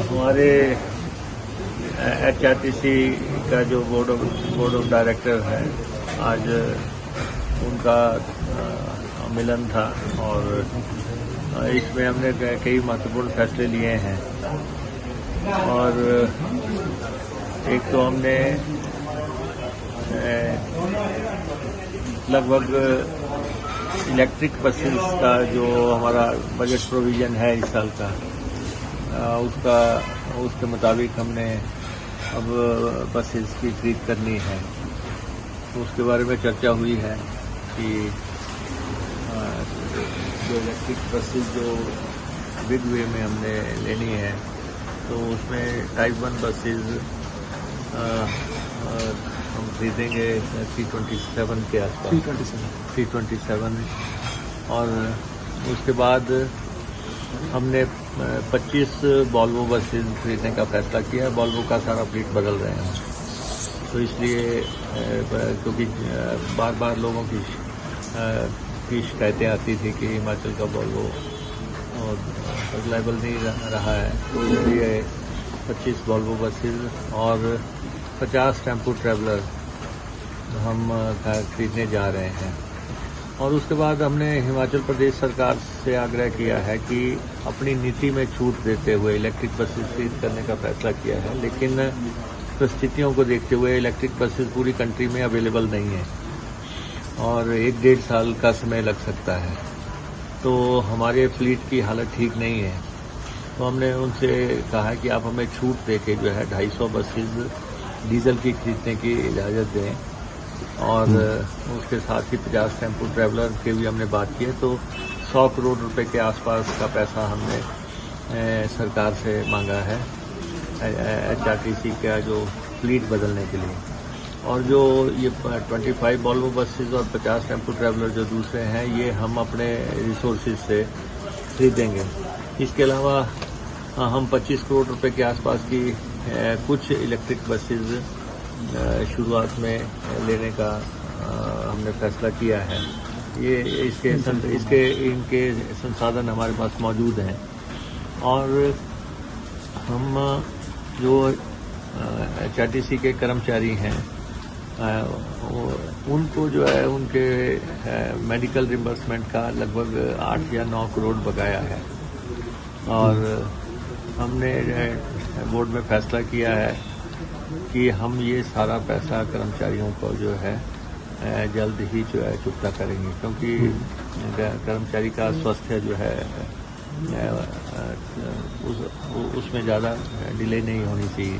हमारे HRTC का जो बोर्ड ऑफ डायरेक्टर है, आज उनका मिलन था और इसमें हमने कई महत्वपूर्ण फैसले लिए हैं। और एक तो हमने लगभग इलेक्ट्रिक बसेस का जो हमारा बजट प्रोविजन है इस साल का, उसके मुताबिक हमने अब बसेस की खरीद करनी है। तो उसके बारे में चर्चा हुई है कि जो इलेक्ट्रिक बसेस जो बिग वे में हमने लेनी है, तो उसमें टाइप 1 बसेस हम खरीदेंगे 327 के आसपास, 327। और उसके बाद हमने 25 वॉल्वो बसेस खरीदने का फैसला किया है। वॉल्वो का सारा फ्लीट बदल रहे हैं, तो इसलिए क्योंकि बार बार लोगों की शिकायतें आती थी कि हिमाचल का वॉल्वो रिलायबल नहीं रहा है, तो इसलिए 25 वॉल्वो बसेस और 50 टेम्पो ट्रैवलर हम खरीदने जा रहे हैं। और उसके बाद हमने हिमाचल प्रदेश सरकार से आग्रह किया है कि अपनी नीति में छूट देते हुए इलेक्ट्रिक बसेस खरीद करने का फैसला किया है, लेकिन परिस्थितियों को देखते हुए इलेक्ट्रिक बसेस पूरी कंट्री में अवेलेबल नहीं है और 1-1.5 साल का समय लग सकता है। तो हमारे फ्लीट की हालत ठीक नहीं है, तो हमने उनसे कहा है कि आप हमें छूट देके जो है 250 बसेस डीजल की खरीदने की इजाज़त दें और उसके साथ ही 50 टेम्पो ट्रैवलर के भी हमने बात की है। तो 100 करोड़ रुपए के आसपास का पैसा हमने सरकार से मांगा है HRTC का जो फ्लीट बदलने के लिए। और जो ये 25 वॉल्वो बसेस और 50 टेम्पो ट्रैवलर जो दूसरे हैं, ये हम अपने रिसोर्सेज से खरीदेंगे। इसके अलावा हम 25 करोड़ रुपए के आसपास की कुछ इलेक्ट्रिक बसेस शुरुआत में लेने का हमने फैसला किया है। ये इनके संसाधन हमारे पास मौजूद हैं। और हम जो HRTC के कर्मचारी हैं, उनको जो है उनके मेडिकल रिम्बर्समेंट का लगभग 8 या 9 करोड़ बकाया है। और हमने बोर्ड में फैसला किया है कि हम ये सारा पैसा कर्मचारियों को जो है जल्द ही जो है चुकता करेंगे, क्योंकि कर्मचारी का स्वास्थ्य जो है उसमें ज़्यादा डिले नहीं होनी चाहिए।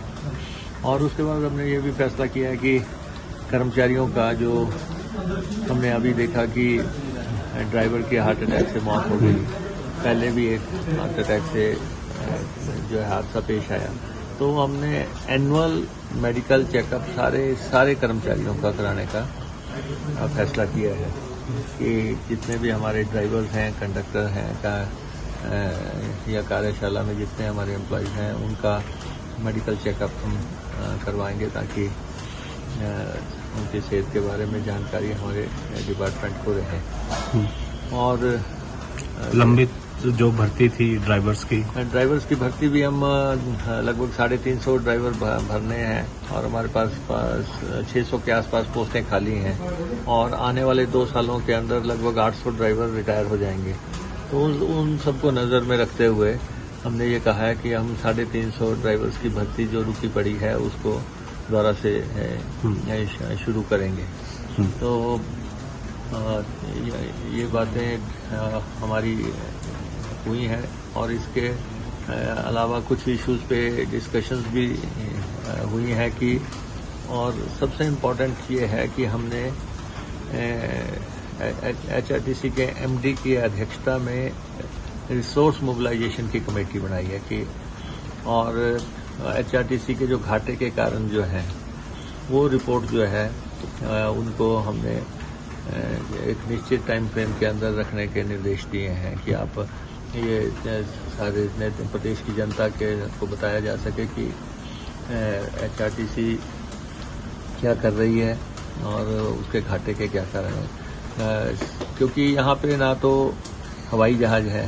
और उसके बाद हमने ये भी फैसला किया है कि कर्मचारियों का जो हमने अभी देखा कि ड्राइवर की हार्ट अटैक से मौत हो गई, पहले भी एक हार्ट अटैक से जो है हादसा पेश आया, तो हमने एनुअल मेडिकल चेकअप सारे कर्मचारियों का कराने का फैसला किया है कि जितने भी हमारे ड्राइवर्स हैं, कंडक्टर हैं या कार्यशाला में जितने हमारे एम्प्लॉयज हैं, उनका मेडिकल चेकअप हम करवाएंगे ताकि उनकी सेहत के बारे में जानकारी हमारे डिपार्टमेंट को रहे। और लंबित जो भर्ती थी ड्राइवर्स की भर्ती भी हम लगभग 350 ड्राइवर भरने हैं और हमारे पास 600 के आसपास पोस्टें खाली हैं और आने वाले 2 सालों के अंदर लगभग 800 ड्राइवर रिटायर हो जाएंगे। तो उन सबको नज़र में रखते हुए हमने ये कहा है कि हम 350 ड्राइवर्स की भर्ती जो रुकी पड़ी है उसको दोबारा से शुरू करेंगे। तो ये बातें हमारी हुई हैं और इसके अलावा कुछ इश्यूज पे डिस्कशंस भी हुई हैं कि, और सबसे इम्पोर्टेंट ये है कि हमने HRTC के MD की अध्यक्षता में रिसोर्स मोबिलाइजेशन की कमेटी बनाई है कि, और HRTC के जो घाटे के कारण जो हैं वो रिपोर्ट जो है उनको हमने एक निश्चित टाइम फ्रेम के अंदर रखने के निर्देश दिए हैं कि आप ये सारे प्रदेश की जनता को बताया जा सके कि HRTC क्या कर रही है और उसके घाटे के क्या कारण हैं। क्योंकि यहाँ पे ना तो हवाई जहाज है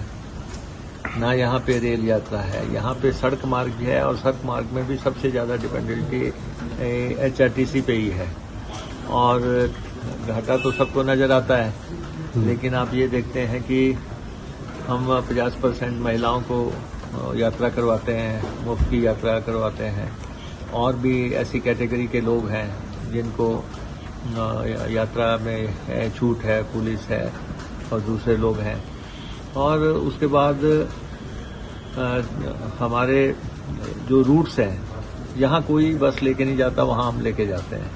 ना यहाँ पे रेल यात्रा है। यहाँ पे सड़क मार्ग भी है और सड़क मार्ग में भी सबसे ज़्यादा डिपेंडेंटी HRTC पे ही है। और घाटा तो सबको नज़र आता है, लेकिन आप ये देखते हैं कि हम 50% महिलाओं को यात्रा करवाते हैं, मुफ्त की यात्रा करवाते हैं। और भी ऐसी कैटेगरी के लोग हैं जिनको यात्रा में छूट है, पुलिस है और दूसरे लोग हैं। और उसके बाद हमारे जो रूट्स हैं, यहाँ कोई बस लेके नहीं जाता, वहाँ हम लेके जाते हैं।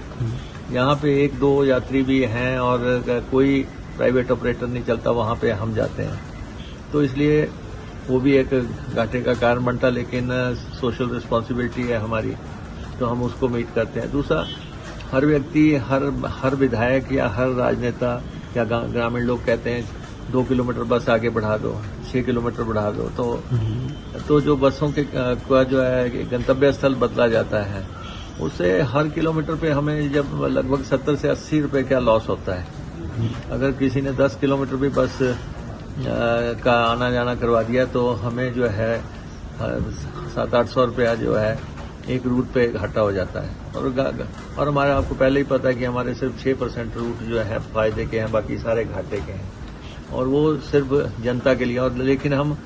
यहाँ पे 1-2 यात्री भी हैं और कोई प्राइवेट ऑपरेटर नहीं चलता, वहाँ पे हम जाते हैं। तो इसलिए वो भी एक घाटे का कारण बनता, लेकिन सोशल रिस्पॉन्सिबिलिटी है हमारी, तो हम उसको मीट करते हैं। दूसरा, हर व्यक्ति, हर विधायक या हर राजनेता या ग्रामीण लोग कहते हैं 2 किलोमीटर बस आगे बढ़ा दो, 6 किलोमीटर बढ़ा दो, तो जो बसों के का जो है गंतव्य स्थल बदला जाता है, उससे हर किलोमीटर पे हमें जब लगभग 70 से 80 रुपए का लॉस होता है। अगर किसी ने 10 किलोमीटर भी बस का आना जाना करवा दिया तो हमें जो है 700-800 रुपया जो है एक रूट पे घाटा हो जाता है। और हमारे आपको पहले ही पता है कि हमारे सिर्फ 6% रूट जो है फायदे के हैं, बाकी सारे घाटे के हैं, और वो सिर्फ जनता के लिए। और लेकिन हम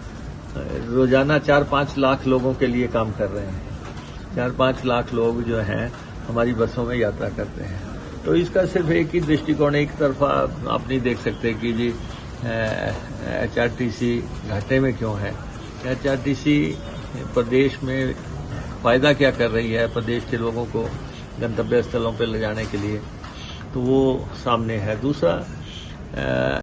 रोजाना 4-5 लाख लोगों के लिए काम कर रहे हैं। 4-5 लाख लोग जो हैं हमारी बसों में यात्रा करते हैं। तो इसका सिर्फ एक ही दृष्टिकोण, एक तरफा आप नहीं देख सकते कि जी HRTC घाटे में क्यों है। HRTC प्रदेश में फायदा क्या कर रही है प्रदेश के लोगों को गंतव्य स्थलों पर ले जाने के लिए, तो वो सामने है। दूसरा